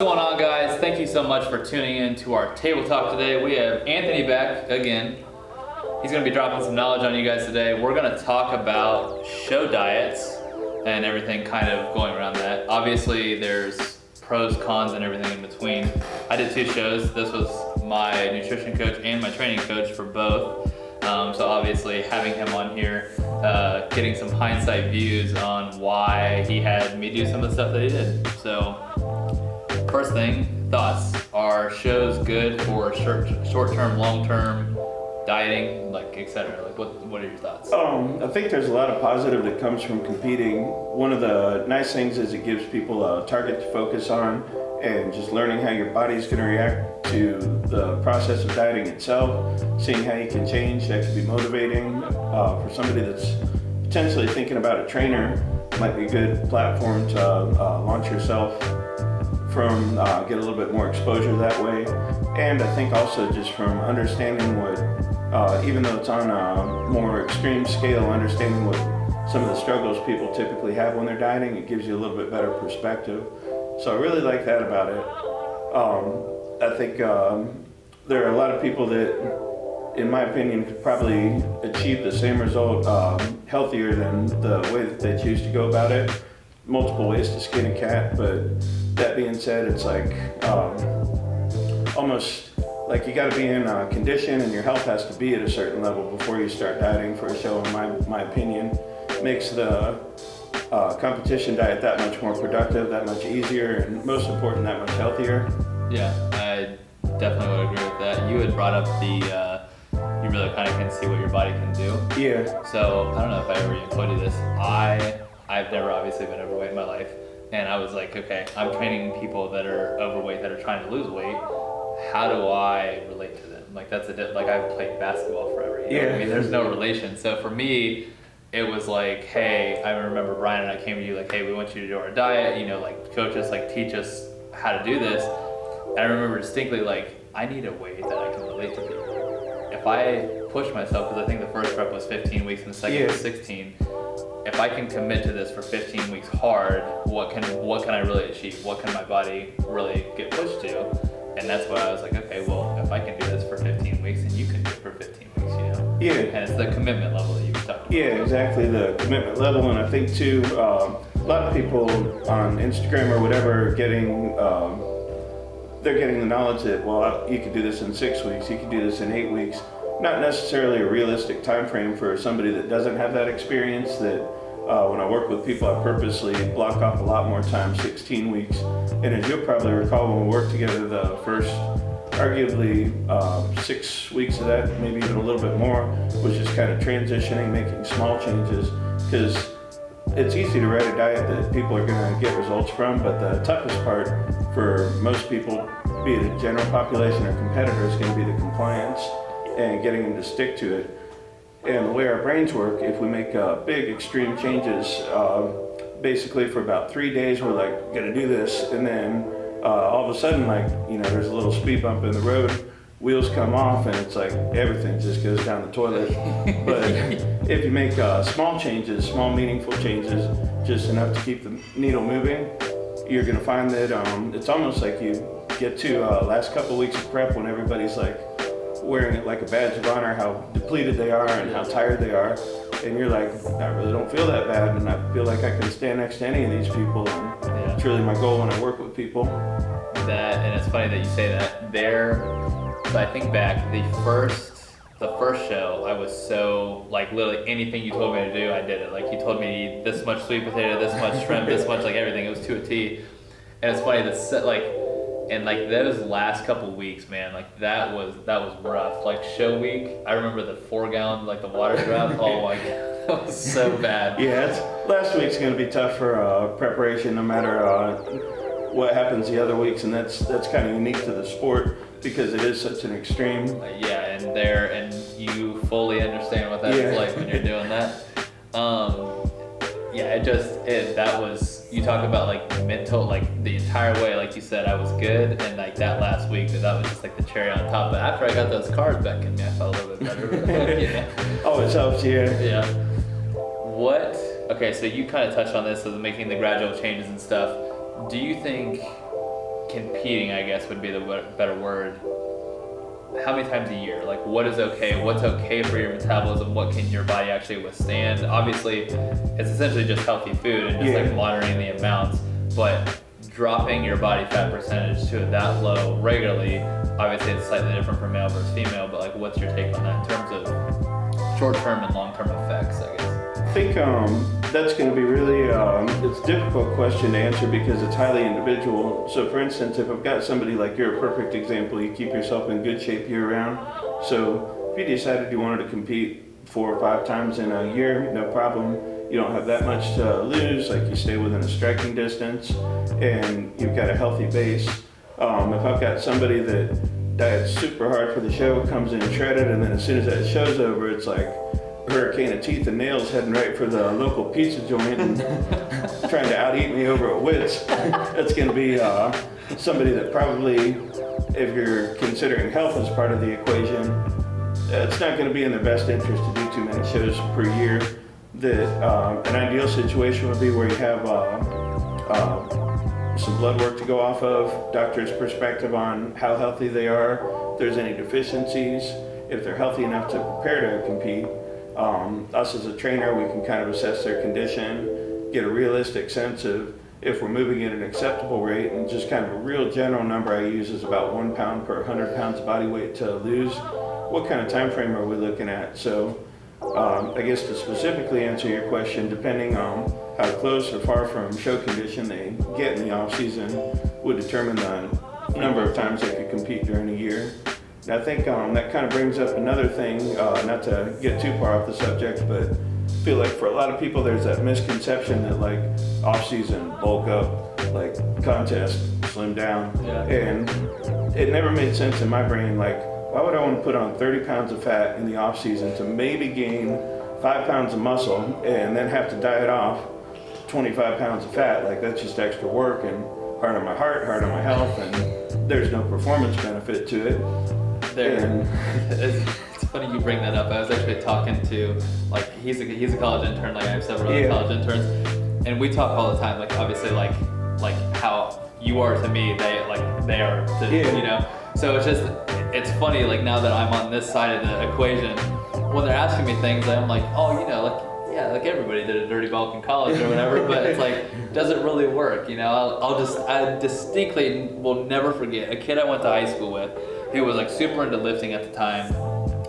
What's going on, guys? Thank you so much for tuning in to our table talk today. We have Anthony back again. He's going to be dropping some knowledge on you guys today. We're going to talk about show diets and everything kind of going around that. Obviously, there's pros, cons, and everything in between. I did 2 shows. This was my nutrition coach and my training coach for both. So obviously having him on here, getting some hindsight views on why he had me do some of the stuff that he did. So first thing, thoughts. Are shows good for short-term, long-term dieting, like etc.? Like what are your thoughts? I think there's a lot of positive that comes from competing. One of the nice things is it gives people a target to focus on and just learning how your body's going to react to the process of dieting itself, seeing how you can change. That can be motivating. For somebody that's potentially thinking about a trainer, might be a good platform to launch yourself from, get a little bit more exposure that way. And I think also just from understanding what, even though it's on a more extreme scale, understanding what some of the struggles people typically have when they're dieting, it gives you a little bit better perspective. So I really like that about it. I think there are a lot of people that, in my opinion, could probably achieve the same result healthier than the way that they choose to go about it. Multiple ways to skin a cat, but that being said, it's like almost like you got to be in condition and your health has to be at a certain level before you start dieting for a show, in my opinion. Makes the competition diet that much more productive, that much easier, and most important, that much healthier. Yeah, I definitely would agree with that. You had brought up the you really kind of can see what your body can do. Yeah. So I don't know if I ever even told you this. I've never obviously been overweight in my life, and I was like, okay, I'm training people that are overweight that are trying to lose weight. How do I relate to them? Like that's like I've played basketball forever. You know what I mean, there's no relation. So for me, it was like, hey, I remember Brian and I came to you like, hey, we want you to do our diet. You know, like coach us, like teach us how to do this. And I remember distinctly like I need a way that I can relate to people. If I push myself, because I think the first rep was 15 weeks and the second was 16. If I can commit to this for 15 weeks hard, what can I really achieve? What can my body really get pushed to? And that's why I was like, okay, well, if I can do this for 15 weeks, then you can do it for 15 weeks, you know? Yeah. And it's the commitment level that you were talking about. Yeah, exactly, the commitment level. And I think too, a lot of people on Instagram or whatever are getting, they're getting the knowledge that, well, you could do this in 6 weeks, you could do this in 8 weeks. Not necessarily a realistic time frame for somebody that doesn't have that experience. That when I work with people, I purposely block off a lot more time, 16 weeks. And as you'll probably recall, when we worked together, the first arguably 6 weeks of that, maybe even a little bit more, was just kind of transitioning, making small changes. Because it's easy to write a diet that people are going to get results from, but the toughest part for most people, be it a general population or competitor, is going to be the compliance and getting them to stick to it. And the way our brains work, if we make big extreme changes, basically for about 3 days we're like gonna do this, and then all of a sudden, like, you know, there's a little speed bump in the road, wheels come off, and it's like everything just goes down the toilet. But if you make small changes, small meaningful changes, just enough to keep the needle moving, you're gonna find that it's almost like you get to last couple weeks of prep when everybody's like wearing it like a badge of honor, how depleted they are and how tired they are, and you're like, I really don't feel that bad, and I feel like I can stand next to any of these people, and it's really my goal when I work with people. That, and it's funny that you say that. So I think back, the first show, I was so, like, literally anything you told me to do, I did it. Like, you told me to eat this much sweet potato, this much shrimp, this much, like, everything. It was to a T. And it's funny that, like, and like those last couple weeks, man, like that was rough. Like show week, I remember the 4 gallon, like the water drop. Oh my god, that was so bad. Yeah, last week's gonna be tough for preparation, no matter what happens the other weeks, and that's kind of unique to the sport because it is such an extreme. Yeah, and you fully understand what that's like when you're doing that. Yeah, that was, you talk about like mental, like the entire way, like you said, I was good, and like that last week, that was just like the cherry on top. But after I got those carbs back in me, I felt a little bit better. Yeah. Always helps, yeah. Yeah. Okay, so you kind of touched on this, of making the gradual changes and stuff. Do you think competing, I guess would be the better word. How many times a year? Like, what is okay? What's okay for your metabolism? What can your body actually withstand? Obviously, it's essentially just healthy food and just like monitoring the amounts, but dropping your body fat percentage to that low regularly, obviously it's slightly different for male versus female, but like, what's your take on that in terms of short-term and long-term effects, I guess? I think that's going to be really, it's a difficult question to answer because it's highly individual. So for instance, if I've got somebody like you're a perfect example, you keep yourself in good shape year round. So if you decided you wanted to compete 4 or 5 times in a year, no problem. You don't have that much to lose, like you stay within a striking distance and you've got a healthy base. If I've got somebody that diets super hard for the show, comes in shredded, and then as soon as that show's over, it's like a hurricane of teeth and nails heading right for the local pizza joint and trying to out-eat me over at Wits, that's going to be somebody that probably, if you're considering health as part of the equation, it's not going to be in their best interest to do too many shows per year. That an ideal situation would be where you have some blood work to go off of, doctor's perspective on how healthy they are, if there's any deficiencies, if they're healthy enough to prepare to compete. Us as a trainer, we can kind of assess their condition, get a realistic sense of if we're moving at an acceptable rate, and just kind of a real general number I use is about 1 pound per 100 pounds of body weight to lose. What kind of time frame are we looking at? So I guess to specifically answer your question, depending on how close or far from show condition they get in the off season would determine the number of times they could compete during a year. And I think that kind of brings up another thing, not to get too far off the subject, but I feel like for a lot of people there's that misconception that like off season, bulk up, like contest, slim down. Yeah. And it never made sense in my brain, like why would I want to put on 30 pounds of fat in the off season to maybe gain 5 pounds of muscle and then have to diet off 25 pounds of fat? Like that's just extra work and hard on my heart, hard on my health, and there's no performance benefit to it. It's funny you bring that up. I was actually talking to, like, he's a college intern, like I have several other college interns, and we talk all the time, like obviously like how you are to me, they are to you know. So it's funny, like now that I'm on this side of the equation, when they're asking me things, I'm like, oh, you know, like, yeah, like everybody did a dirty bulk in college or whatever, but it's like, does it really work? You know, I distinctly will never forget a kid I went to high school with who was like super into lifting at the time,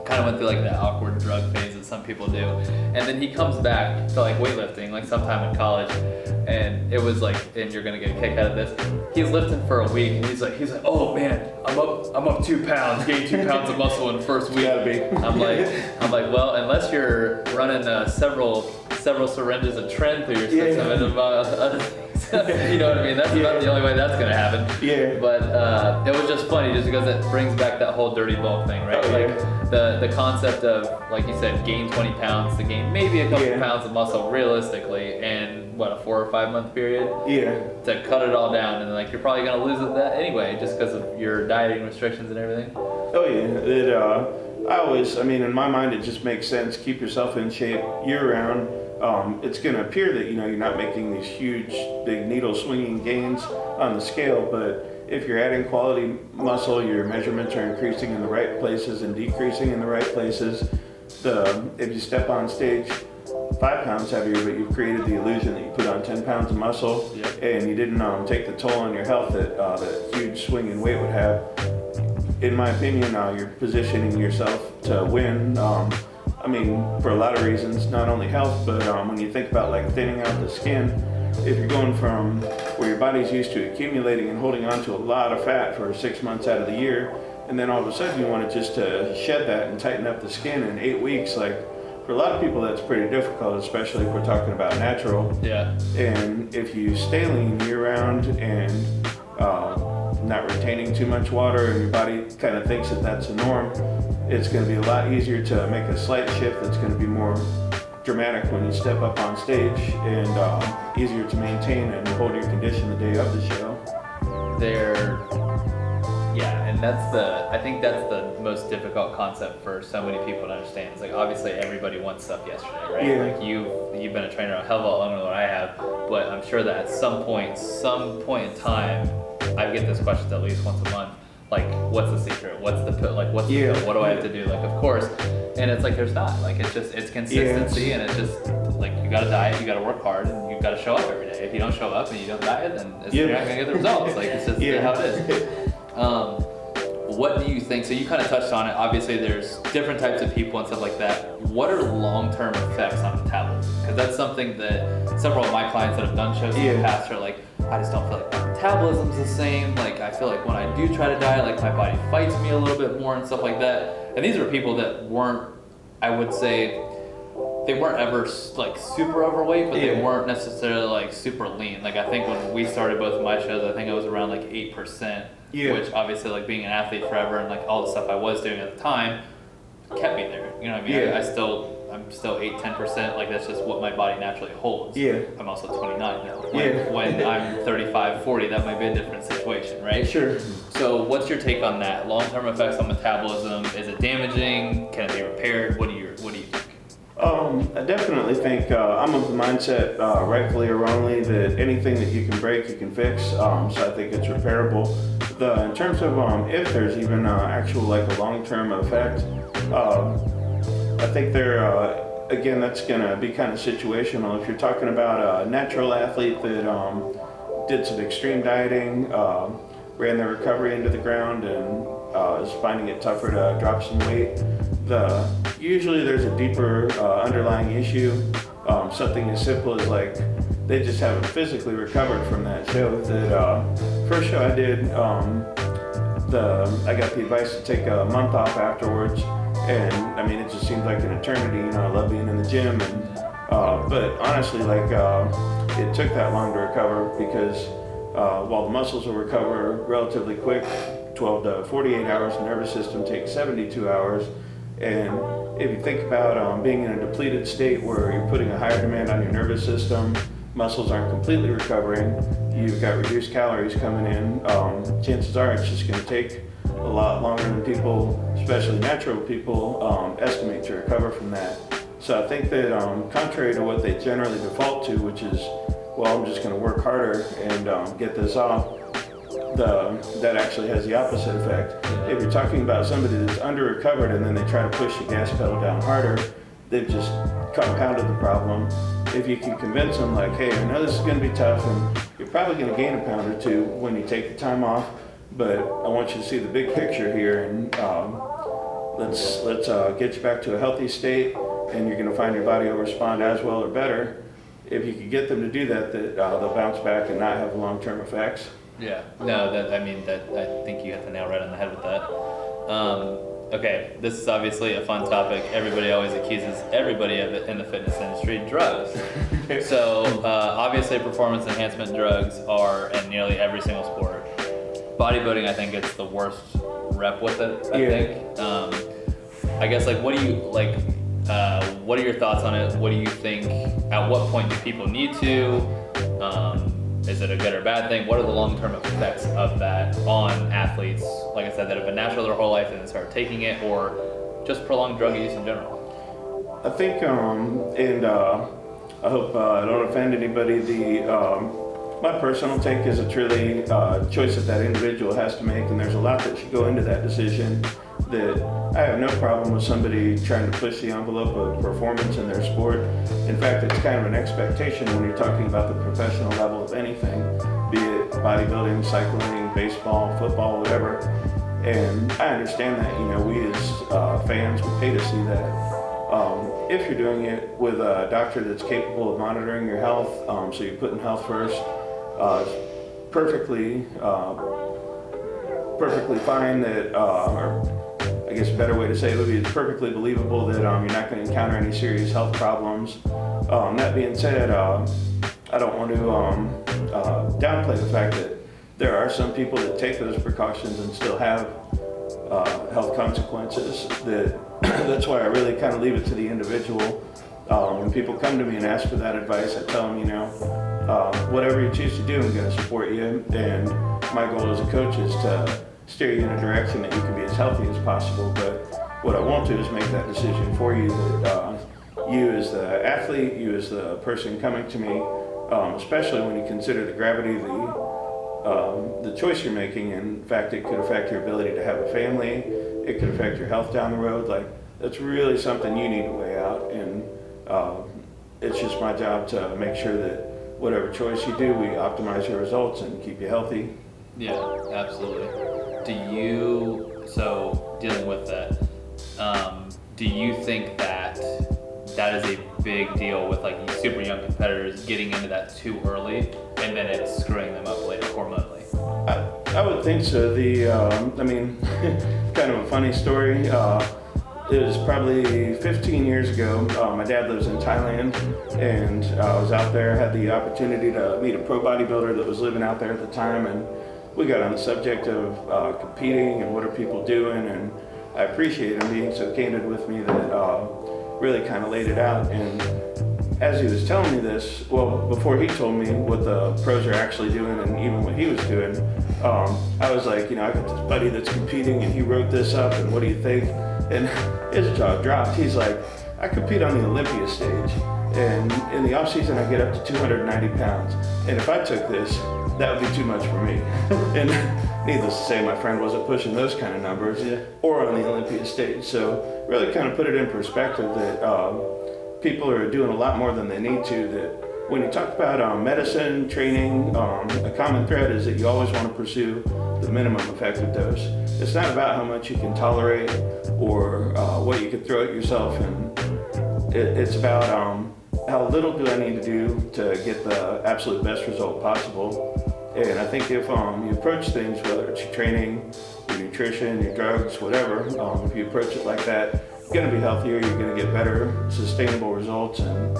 kind of went through like the awkward drug phase that some people do, and then he comes back to like weightlifting like sometime in college, and it was like, and you're gonna get a kick out of this, he's lifting for a week and he's like, oh man, I'm up 2 pounds, gained 2 pounds of muscle in the first week. Gotta be. I'm like, well, unless you're running several syringes of Tren through your system and other things. You know what I mean? That's about the only way that's gonna happen. Yeah. But it was just funny just because it brings back that whole dirty bulk thing, right? Oh, like the concept of, like you said, gain 20 pounds to gain maybe a couple pounds of muscle realistically in what, a 4 or 5 month period? Yeah. To cut it all down, and like you're probably gonna lose it that anyway just because of your dieting restrictions and everything. Oh yeah. I mean, in my mind, it just makes sense. Keep yourself in shape year round. It's going to appear that, you know, you're not making these huge, big needle swinging gains on the scale, but if you're adding quality muscle, your measurements are increasing in the right places and decreasing in the right places. If you step on stage 5 pounds heavier, but you've created the illusion that you put on 10 pounds of muscle, and you didn't take the toll on your health that huge swing in weight would have, in my opinion, you're positioning yourself to win. I mean, for a lot of reasons, not only health, but when you think about like thinning out the skin, if you're going from where your body's used to accumulating and holding on to a lot of fat for 6 months out of the year, and then all of a sudden you want to just shed that and tighten up the skin in 8 weeks, like for a lot of people that's pretty difficult, especially if we're talking about natural. Yeah. And if you stay lean year round and not retaining too much water and your body kind of thinks that that's a norm, it's going to be a lot easier to make a slight shift that's going to be more dramatic when you step up on stage, and easier to maintain and hold your condition the day of the show. And I think that's the most difficult concept for so many people to understand. It's like, obviously everybody wants stuff yesterday, right? Yeah. Like you've been a trainer a hell of a lot longer than what I have, but I'm sure that at some point in time, I get this question at least once a month. Like, what's the secret? What's the pill? Like, what's the Yeah. pill? What do I have to do? Like, of course. And it's like, there's not. Like, it's consistency, and it's just, like, you gotta diet, you gotta work hard, and you gotta show up every day. If you don't show up and you don't diet, then you're not gonna get the results. Like, it's just how it is. What do you think? So you kind of touched on it. Obviously, there's different types of people and stuff like that. What are long-term effects on metabolism? Because that's something that several of my clients that have done shows in the past are like, I just don't feel like my metabolism's the same. Like, I feel like when I do try to diet, like my body fights me a little bit more and stuff like that. And these are people that weren't, I would say, they weren't ever like super overweight, but they weren't necessarily like super lean. Like, I think when we started both of my shows, I think I was around like 8%, which obviously, like, being an athlete forever and like all the stuff I was doing at the time kept me there. You know what I mean? I'm still 8-10%. Like, that's just what my body naturally holds. I'm also 29 now. When I'm 35, 40, that might be a different situation, right? Sure. So what's your take on that? Long-term effects on metabolism? Is it damaging? Can it be repaired? What do you think? I definitely think I'm of the mindset, rightfully or wrongly, that anything that you can break, you can fix. So I think it's repairable. In terms of if there's even actual like a long-term effect, I think again, that's gonna be kind of situational. If you're talking about a natural athlete that did some extreme dieting, ran their recovery into the ground, and is finding it tougher to drop some weight, usually there's a deeper underlying issue. Something as simple as like they just haven't physically recovered from that show. That first show I did, I got the advice to take a month off afterwards, and I mean it just seemed like an eternity. You know, I love being in the gym, and but honestly, like it took that long to recover because while the muscles will recover relatively quick, 12 to 48 hours, the nervous system takes 72 hours. And if you think about being in a depleted state where you're putting a higher demand on your nervous system, muscles aren't completely recovering, you've got reduced calories coming in, chances are it's just going to take a lot longer than people, especially natural people, estimate to recover from that. So I think that contrary to what they generally default to, which is, well, I'm just going to work harder and get this off, that actually has the opposite effect. If you're talking about somebody that's under-recovered and then they try to push the gas pedal down harder, they've just compounded the problem. If you can convince them, like, hey, I know this is going to be tough and you're probably going to gain a pound or two when you take the time off, but I want you to see the big picture here, and let's get you back to a healthy state, and you're going to find your body will respond as well or better. If you can get them to do that, they'll bounce back and not have long-term effects. Yeah, no, I think you hit the nail right on the head with that. Okay, this is obviously a fun topic. Everybody always accuses everybody of it in the fitness industry, drugs. So obviously performance enhancement drugs are in nearly every single sport. Bodybuilding, I think, gets the worst rep with it, I think. I guess, like, what are your thoughts on it? What do you think, at what point do people need to? Is it a good or bad thing? What are the long-term effects of that on athletes, like I said, that have been natural their whole life and then start taking it, or just prolonged drug use in general? I think, and I hope I don't offend anybody, my personal take is it's really a choice that individual has to make, and there's a lot that should go into that decision. That I have no problem with somebody trying to push the envelope of performance in their sport. In fact, it's kind of an expectation when you're talking about the professional level of anything, be it bodybuilding, cycling, baseball, football, whatever. And I understand that, you know, we as fans, we pay to see that. If you're doing it with a doctor that's capable of monitoring your health, so you're putting health first, it's perfectly fine that, or I guess a better way to say it would be it's perfectly believable that you're not going to encounter any serious health problems. That being said, I don't want to downplay the fact that there are some people that take those precautions and still have health consequences. That's why I really kind of leave it to the individual. When people come to me and ask for that advice, I tell them, you know, whatever you choose to do, I'm going to support you. And my goal as a coach is to steer you in a direction that you can be as healthy as possible. But what I won't do is make that decision for you. That you as the athlete, you as the person coming to me, especially when you consider the gravity of the choice you're making. And in fact, it could affect your ability to have a family. It could affect your health down the road. Like, that's really something you need to weigh out. And it's just my job to make sure that whatever choice you do, we optimize your results and keep you healthy. Yeah, absolutely. So dealing with that, do you think that that is a big deal with like these super young competitors getting into that too early and then it's screwing them up later hormonally? I would think so. I mean, kind of a funny story. It was probably 15 years ago. My dad lives in Thailand, and I was out there, had the opportunity to meet a pro bodybuilder that was living out there at the time, and we got on the subject of competing and what are people doing, and I appreciate him being so candid with me that really kind of laid it out. And as he was telling me this, well, before he told me what the pros are actually doing and even what he was doing, I was like, I got this buddy that's competing and he wrote this up, and what do you think? And his jaw dropped. He's like, I compete on the Olympia stage, and in the off season I get up to 290 pounds, and if I took this, that would be too much for me. And needless to say, my friend wasn't pushing those kind of numbers or on the Olympia stage. So really kind of put it in perspective that people are doing a lot more than they need to. That when you talk about medicine, training, a common thread is that you always want to pursue the minimum effective dose. It's not about how much you can tolerate or what you can throw at yourself, and it's about how little do I need to do to get the absolute best result possible. And I think if you approach things, whether it's your training, your nutrition, your drugs, whatever, if you approach it like that, you're going to be healthier, you're going to get better, sustainable results, and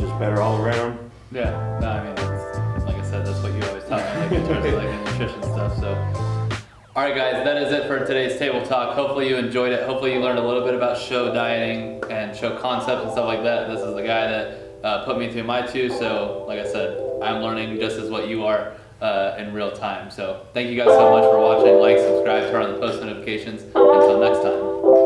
just better all around. Yeah, no, I mean, like I said, that's what you always tell me, like in terms of like the nutrition stuff. So, all right, guys, that is it for today's table talk. Hopefully you enjoyed it. Hopefully you learned a little bit about show dieting and show concepts and stuff like that. This is the guy that put me through my two. So, like I said, I'm learning just as what you are in real time. So, thank you guys so much for watching. Like, subscribe, turn on the post notifications. Until next time.